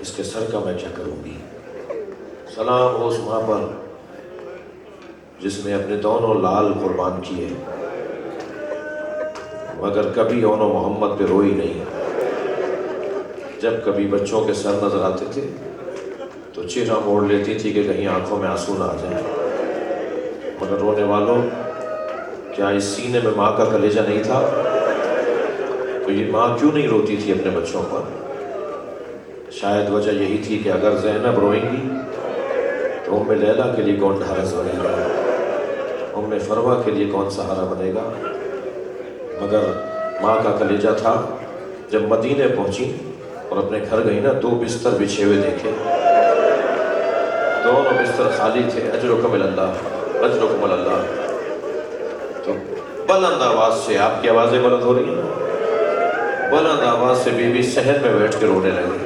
Speaker 1: اس کے سر کا میں کیا کروں گی. سلام ہو اس ماں پر جس نے اپنے دونوں لال قربان کیے مگر کبھی اون و محمد پہ روئی نہیں. جب کبھی بچوں کے سر نظر آتے تھے تو چہرہ موڑ لیتی تھی کہ کہیں آنکھوں میں آنسو نہ آ جائیں. مگر رونے والوں، کیا اس سینے میں ماں کا کلیجہ نہیں تھا؟ تو یہ ماں کیوں نہیں روتی تھی اپنے بچوں پر؟ شاید وجہ یہی تھی کہ اگر زینب روئیں گی تو ام لیلہ کے لیے کون ڈھارس بنے گا، ام فروہ کے لیے کون سہارا بنے گا. مگر ماں کا کلیجہ تھا. جب مدینے پہنچی اور اپنے گھر گئی نا، 2 بستر بچھے ہوئے دیکھے، دونوں بستر خالی تھے. اجرکم اللہ، اجرکم اللہ. تو بلند آواز سے، آپ کی آوازیں بلند ہو رہی ہیں، بلند آواز سے بی بی صحن میں بیٹھ کے رونے لگے.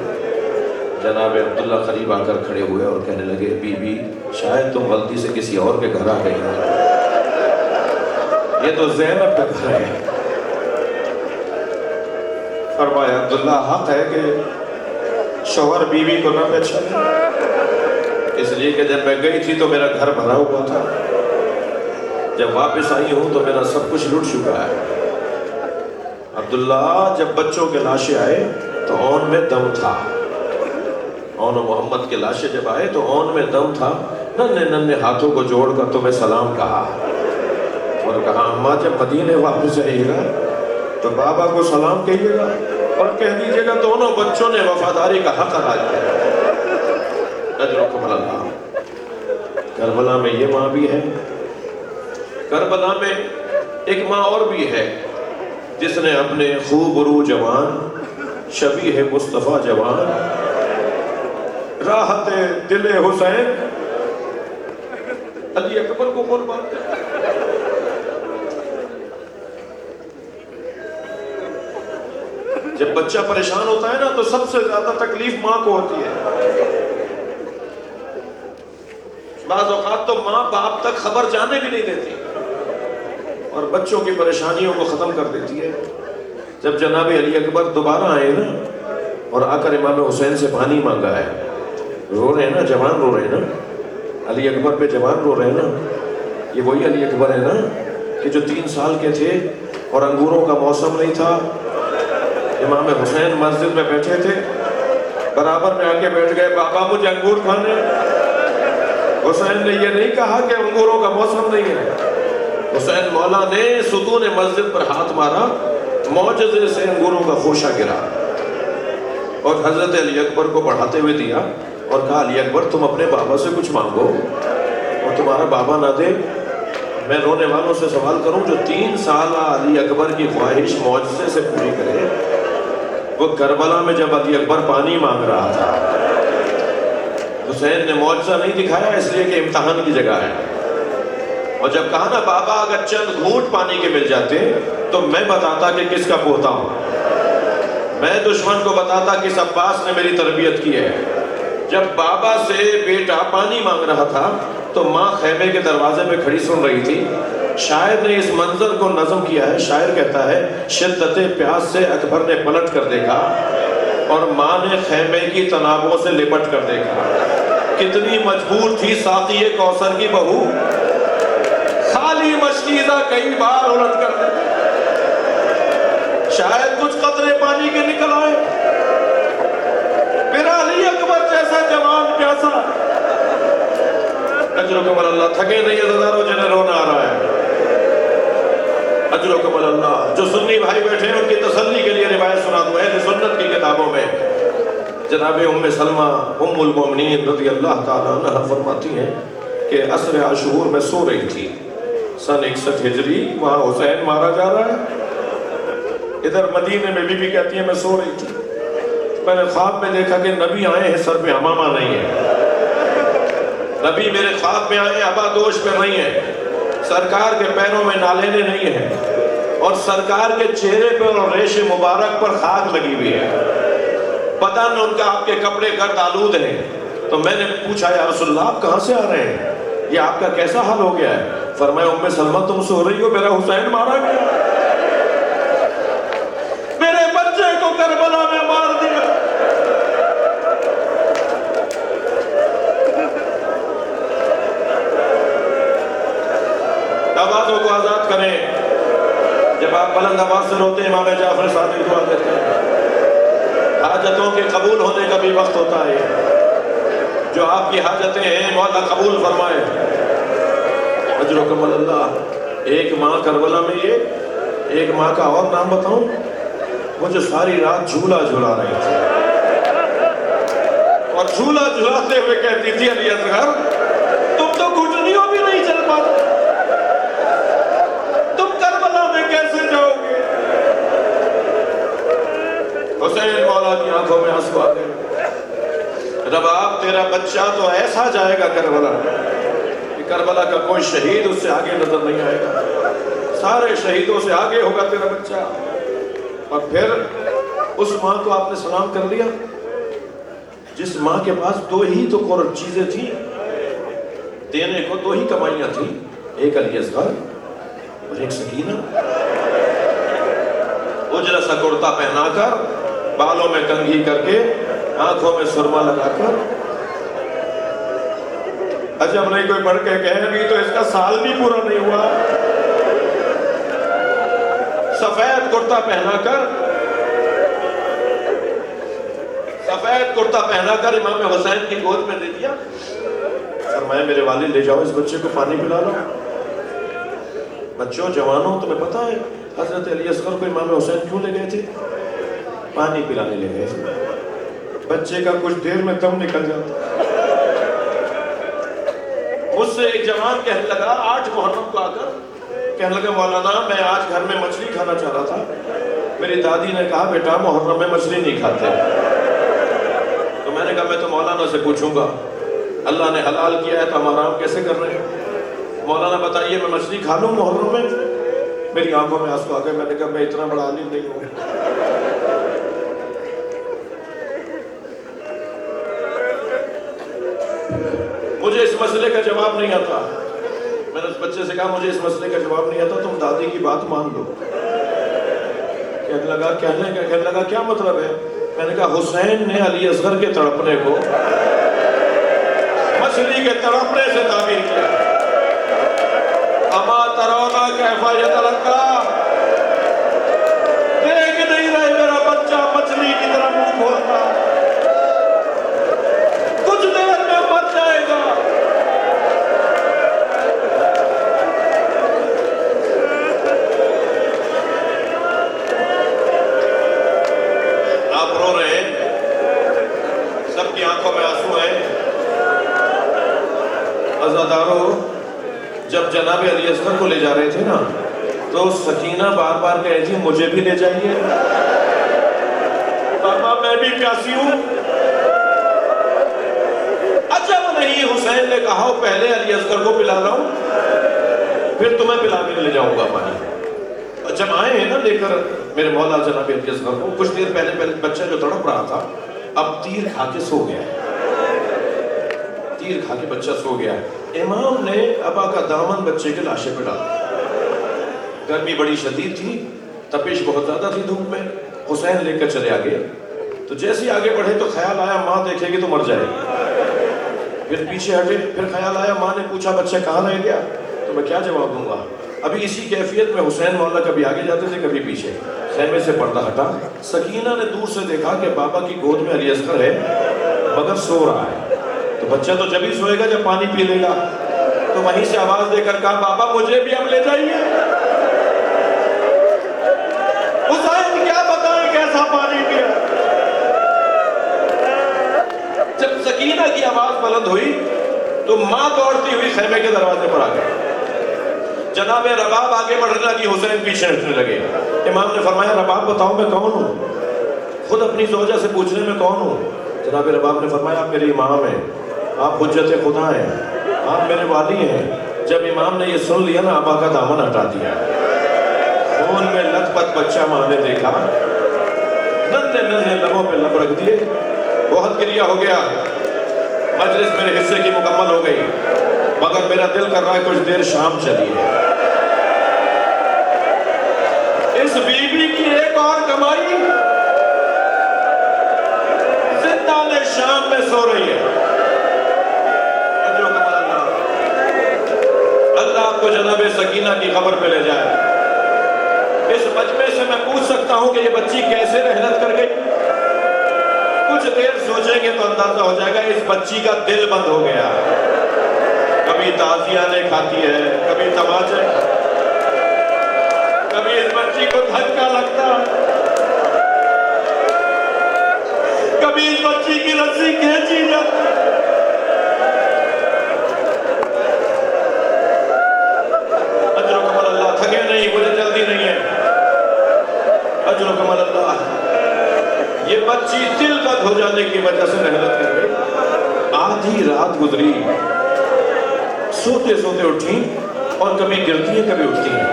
Speaker 1: جناب عبداللہ قریب آ کر کھڑے ہوئے اور کہنے لگے بی بی شاید تم غلطی سے کسی اور کے گھر آ گئی ہو، یہ تو زینب کا گھر ہے. فرمایا عبداللہ حق ہے کہ شوہر بیوی کو نہ پہچانے، اس لیے کہ جب میں گئی تھی تو میرا گھر بھرا ہوا تھا، جب واپس آئی ہوں تو میرا سب کچھ لٹ چکا ہے۔ عبداللہ جب بچوں کے لاشیں آئے تو اون میں دم تھا، اون و محمد کے لاشیں جب آئے تو اون میں دم تھا، ننھے ننھے ہاتھوں کو جوڑ کر تمہیں سلام کہا اور کہا اماں جب مدینے واپس آئیے گا تو بابا کو سلام کہیے گا اور کہہ دیجیے گا دونوں بچوں نے وفاداری کا حق ادا کیا۔ اجرکم اللہ۔ کربلا میں یہ ماں بھی ہے، کربلا میں ایک ماں اور بھی ہے جس نے اپنے خوبرو جوان، شبیہ مصطفیٰ جوان، راحت دل حسین علی اکبر کو قربان کر۔ جب بچہ پریشان ہوتا ہے نا تو سب سے زیادہ تکلیف ماں کو ہوتی ہے۔ بعض اوقات تو ماں باپ تک خبر جانے بھی نہیں دیتی اور بچوں کی پریشانیوں کو ختم کر دیتی ہے۔ جب جناب علی اکبر دوبارہ آئے نا اور آ کر امام حسین سے پانی مانگا ہے، رو رہے ہیں نا، جوان رو رہے ہیں نا، علی اکبر پہ جوان رو رہے ہیں نا، یہ وہی علی اکبر ہے نا کہ جو 3 سال کے تھے اور انگوروں کا موسم نہیں تھا، امام حسین مسجد میں بیٹھے تھے، برابر میں آ کے بیٹھ گئے، بابا مجھے انگور کھانے۔ حسین نے یہ نہیں کہا کہ انگوروں کا موسم نہیں ہے، حسین مولا نے ستون مسجد پر ہاتھ مارا، معجزے سے انگوروں کا خوشہ گرا اور حضرت علی اکبر کو بڑھاتے ہوئے دیا اور کہا علی اکبر تم اپنے بابا سے کچھ مانگو اور تمہارا بابا نہ دے۔ میں رونے والوں سے سوال کروں جو 3 سالہ علی اکبر کی خواہش معجزے سے پوری کرے، وہ کربلا میں جب علی اکبر پانی مانگ رہا تھا، حسین نے معجزہ نہیں دکھایا اس لیے کہ امتحان کی جگہ ہے، اور جب کہا نا بابا اگر چند گھونٹ پانی کے مل جاتے تو میں بتاتا کہ کس کا پوتا ہوں، میں دشمن کو بتاتا کہ اس عباس نے میری تربیت کی ہے۔ جب بابا سے بیٹا پانی مانگ رہا تھا تو ماں خیمے کے دروازے پہ کھڑی سن رہی تھی۔ شاعر نے اس منظر کو نظم کیا ہے، شاعر کہتا ہے شدت پیاس سے اکبر نے پلٹ کر دیکھا اور ماں نے خیمے کی تنابوں سے لپٹ کر دیکھا، کتنی مجبور تھی ساقی کوثر کی بہو، خالی مشکیزہ کئی بار الٹ کر دے، شاید کچھ قطرے پانی کے نکل آئے، میرا علی اکبر جیسا جوان پیاسا۔ اجرکم اللہ، تھکے نہیں ہزاروں جنہیں رونا آ رہا ہے، اجرکم اللہ۔ جو سنی بھائی بیٹھے ہیں ان کی تسلی کے لیے روایت سنا دوں، اہل سنت کی کتابوں میں جناب ام سلمہ ام المومنین رضی اللہ تعالیٰ عنہ فرماتی ہیں کہ عصر عاشور میں سو رہی تھی، سن 61 ہجری، وہاں حسین مارا جا رہا ہے، ادھر مدینے میں بی کہتی ہے میں سو رہی تھی، میں نے خواب میں دیکھا کہ نبی آئے ہیں، سر پہ امامہ نہیں ہے، نبی میرے خواب میں آئے ابا دوش پہ نہیں ہے، سرکار کے پیروں میں نالینیں نہیں ہیں اور سرکار کے چہرے پہ اور ریش مبارک پر خاک لگی ہوئی ہے، بدن ان کا آپ کے کپڑے گرد آلود ہیں۔ تو میں نے پوچھا یا رسول اللہ آپ کہاں سے آ رہے ہیں، یہ آپ کا کیسا حال ہو گیا ہے؟ فرمایا ام سلمہ تم سو رہی ہو، میرا حسین مارا گیا، میرے بچے کو کربلا میں مار دیا۔ آوازوں کو آزاد کریں، جب آپ بلند آواز سے روتے ہیں امام جعفر صادق دعا دیتے ہیں، حاجتوں کے قبول ہونے کا بھی وقت ہوتا ہے، جو آپ کی حاجتیں ہیں مولا قبول فرمائے۔ اجرکم اللہ۔ ایک ماں کربلا میں یہ، ایک ماں کا اور نام بتاؤں، وہ جو ساری رات جھولا جھولا رہی تھی اور جھولا جھولاتے ہوئے کہتی تھی علی اصغر تم تو گھٹنیوں بھی نہیں چل پاتے، تم کربلا میں کیسے جاؤ گے؟ حسین مولا کی آنکھوں میں آنسو آ گئے، رب آپ تیرا بچہ تو ایسا جائے گا کربلا کہ کربلا کا کوئی شہید اس سے آگے نظر نہیں آئے گا، سارے شہیدوں سے آگے ہوگا تیرا بچہ۔ اور پھر اس ماں کو آپ نے سلام کر لیا جس ماں کے پاس 2 ہی تو چیزیں تھیں دینے کو، 2 ہی کمائیاں تھیں، ایک علی اصغر اور ایک سکینہ۔ اجلا سا کرتا پہنا کر، بالوں میں کنگھی کر کے، آنکھوں میں سرما لگا کر عجب نہیں کوئی پڑھ کے کہے ابھی تو اس کا سال بھی پورا نہیں ہوا. سفید کرتا پہنا کر امام حسین کی گود میں دے دیا. فرمایا میرے والد لے جاؤ اس بچے کو پانی پلا لو. بچوں جوانوں تمہیں پتا ہے حضرت علی اصغر کو امام حسین کیوں لے گئے تھے؟ پانی پلانے لے گئے تھے. بچے کا کچھ دیر میں دم نکل جاتا. مجھ سے ایک جوان کہنے لگا 8 محرم کو آ کر کہنے لگا مولانا میں آج گھر میں مچھلی کھانا چاہ رہا تھا. میری دادی نے کہا بیٹا محرم میں مچھلی نہیں کھاتے. تو میں نے کہا میں تو مولانا سے پوچھوں گا اللہ نے حلال کیا ہے تو ہم آرام کیسے کر رہے ہیں؟ مولانا بتائیے میں مچھلی کھا لوں محرم میں؟ میری آنکھوں میں آنسو آ گئے. میں نے کہا میں اتنا بڑا عالم نہیں ہوں. مجھے اس مسئلے کا جواب نہیں آتا. میں نے اس بچے سے کہا مجھے اس مسئلے کا جواب نہیں آتا, تم دادی کی بات مان لو. کہنے لگا کیا مطلب ہے؟ میں نے کہا حسین نے علی اصغر کے تڑپنے کو مچھلی کے تڑپنے سے تعبیر کیا. اما ترونا کیف یتلقا, دیکھ نہیں رہے میرا بچہ مچھلی کی طرح منہ کھولتا, کچھ دیر میں مر جائے گا. آپ رو رہے ہیں, سب کی آنکھوں میں آنسو ہیں. عزادارو جب جناب علی اصغر کو لے جا رہے تھے نا تو سکینہ بار بار کہے تھی مجھے بھی لے جائیے بابا میں بھی پیاسی ہوں. عجب نہیں حسین نے کہا پہلے علی اصغر کو پلا رہا ہوں پھر تمہیں پلا کے لے جاؤں گا پانی. جب آئے ہیں نا لے کر میرے مولا جناب علی اصغر کو, کچھ دیر پہلے بچہ جو تڑپ رہا تھا اب تیر کھا کے سو گیا. تیر کھا کے بچہ سو گیا. امام نے ابا کا دامن بچے کے لاشے پہ ڈالا. گرمی بڑی شدید تھی, تپش بہت زیادہ تھی دھوپ میں. حسین لے کر چلے آگے تو جیسے ہی آگے بڑھے تو خیال آیا ماں دیکھے گی تو مر جائے گی. پھر پیچھے ہٹے, پھر خیال آیا ماں نے پوچھا بچہ کہاں رہ گیا, تو میں کیا جواب دوں گا. ابھی اسی کیفیت میں حسین مولا کبھی آگے جاتے تھے کبھی پیچھے. خیمے سے پردہ ہٹا, سکینہ نے دور سے دیکھا کہ بابا کی گود میں علی اصغر ہے مگر سو رہا ہے. تو بچہ تو جب ہی سوئے گا جب پانی پی لے گا. تو وہیں سے آواز دے کر کہا بابا مجھے بھی اب لے جائیے. حسین کیا بتائیں کیسا پانی پیا. جب سکینہ کی آواز بلند ہوئی تو ماں دوڑتی ہوئی خیمے کے دروازے پر آ گئی. جناب رباب آگے بڑھنے لگی, حسین پیچھے ہٹنے لگے. امام نے فرمایا رباب بتاؤ میں کون ہوں, خود اپنی زوجہ سے پوچھنے میں کون ہوں. جناب رباب نے فرمایا آپ میری امام ہیں, آپ حجت خدا ہیں, آپ میرے والی ہیں. جب امام نے یہ سن لیا نا ابا کا دامن ہٹا دیا. خون میں لت پت بچہ ماں نے دیکھا, ننھے ننھے لبوں پہ لب رکھ دیے. بہت گریہ ہو گیا. مجلس میرے حصے کی مکمل ہو گئی مگر میرا دل کر رہا ہے کچھ دیر شام چلیے. اس بیوی کی ایک اور کمائی زندان شام میں سو رہی ہے. اللہ آپ کو جناب سکینہ کی خبر پہ لے جائے. اس مجمع سے میں پوچھ سکتا ہوں کہ یہ بچی کیسے رحلت کر گئی. کچھ دیر سوچیں گے تو اندازہ ہو جائے گا اس بچی کا دل بند ہو گیا. کبھی تازیانے کھاتی ہے, کبھی تماچے, کبھی اس بچی کو دھکا لگتا ہے, کبھی اس بچی کی رسی کھینچی جاتی ہے. اجر و کمال اللہ. تھکے نہیں, مجھے جلدی نہیں ہے. اجر و کمال اللہ. یہ بچی دل بند ہو جانے کی وجہ سے رحلت کر گئی. آدھی رات گزری, سوتے سوتے اٹھی اور کبھی گرتی ہیں کبھی اٹھتی ہیں,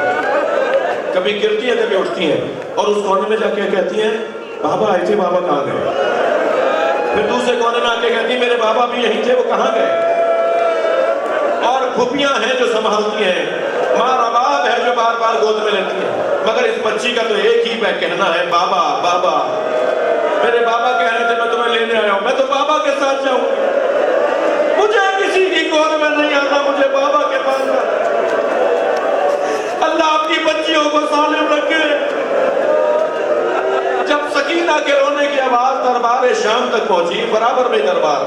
Speaker 1: کبھی گرتی ہیں کبھی اٹھتی ہیں. اور اس کونے میں جا کے کہتی ہیں بابا آئے تھے, بابا کہاں گئے. پھر دوسرے کونے میں آ کے کہتی ہیں میرے بابا بھی یہیں تھے, وہ کہاں گئے. اور پھوپھیاں ہیں جو سنبھالتی ہیں, ماں رباب ہے جو بار بار گود میں لیتی ہے. مگر اس بچی کا تو ایک ہی کہنا ہے بابا بابا. میرے بابا کہہ رہے تھے میں تمہیں لینے آیا ہوں, میں تو بابا کے ساتھ جاؤں. مجھے کسی کی دور میں نہیں آنا، مجھے بابا کے پاس جانا۔ اللہ اپنی بچیوں کو سالم رکھے۔ جب سکینہ کے رونے کی آواز دربار شام تک پہنچی، برابر میں دربار،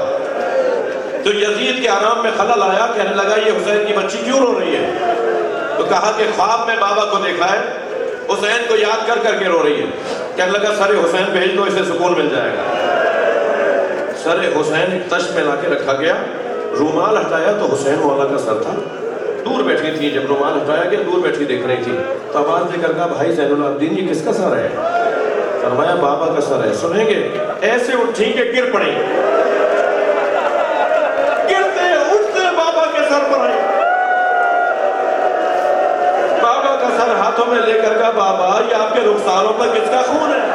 Speaker 1: تو یزید کے آرام میں خلل آیا، کہنے لگا یہ حسین کی بچی کیوں رو رہی ہے؟ تو کہا کہ خواب میں بابا کو دیکھا ہے، حسین کو یاد کر کر کے رو رہی ہے۔ کہنے لگا سر حسین بھیج دو، اسے سکون مل جائے گا۔ سر حسین ایک تشت میں لا کے رکھا گیا، رومال ہٹایا تو حسین مولا کا سر تھا۔ دور بیٹھی تھی، جب رومال ہٹایا گیا دور بیٹھی دیکھ رہی تھی، تو آواز دے کر کہا بھائی زین العابدین یہ کس کا سر ہے؟ فرمایا بابا کا سر ہے۔ سنیں گے؟ ایسے اٹھیں کہ گر پڑیں، گرتے اٹھتے بابا کے سر پر آئی۔ بابا کا سر ہاتھوں میں لے کر کہا بابا یہ آپ کے رخساروں پر کس کا خون ہے؟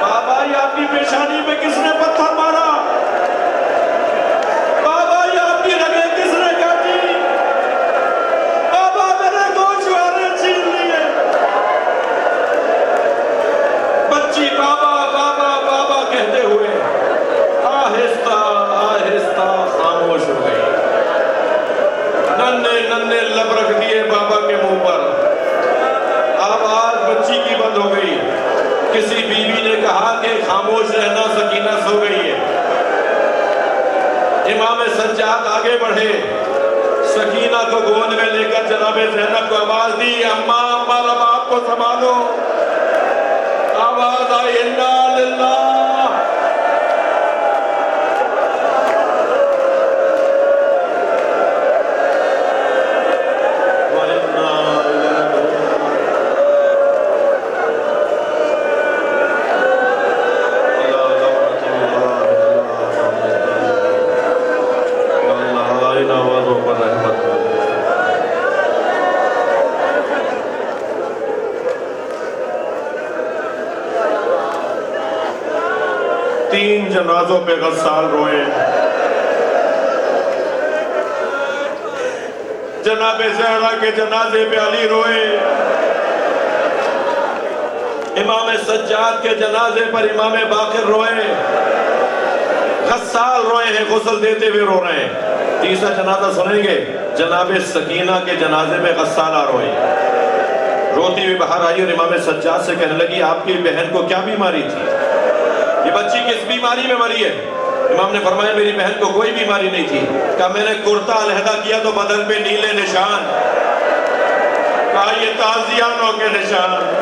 Speaker 1: بابا یہ آپ کی پیشانی پہ کس نے پتھر مارا؟ بابا یہ آپ کی رگیں کس نے کاٹی؟ بابا میرے گوشوارے چھین لیے۔ بچی بابا بابا بابا کہتے ہوئے آہستہ آہستہ خاموش ہو گئی۔ ننھے ننھے لب رکھ دیے بابا کے منہ پر، آواز بچی کی بند ہو گئی۔ کسی بیوی نے کہا کہ خاموش رہنا، سکینہ سو گئی ہے۔ امام سجاد آگے بڑھے، سکینہ کو گود میں لے کر جناب زینب کو آواز دی اماں ہمارا باپ کو سنبھالو۔ آواز آئی انا للہ۔ تین جنازوں پہ غسال روئے، جناب زہرا کے جنازے پہ علی روئے، امام سجاد کے جنازے پر امام باقر روئے، غسال روئے ہیں، غسل دیتے ہوئے رو رہے ہیں۔ تیسرا جنازہ سنیں گے، جناب سکینہ کے جنازے میں غسالہ روئے، روتی ہوئی باہر آئی اور امام سجاد سے کہنے لگی آپ کی بہن کو کیا بیماری تھی؟ یہ بچی کس بیماری میں مری ہے؟ امام نے فرمایا میری بہن کو کوئی بیماری نہیں تھی۔ کہا میں نے کرتا علیحدہ کیا تو بدن پہ نیلے نشان، کہا یہ تازیانوں کے نشان۔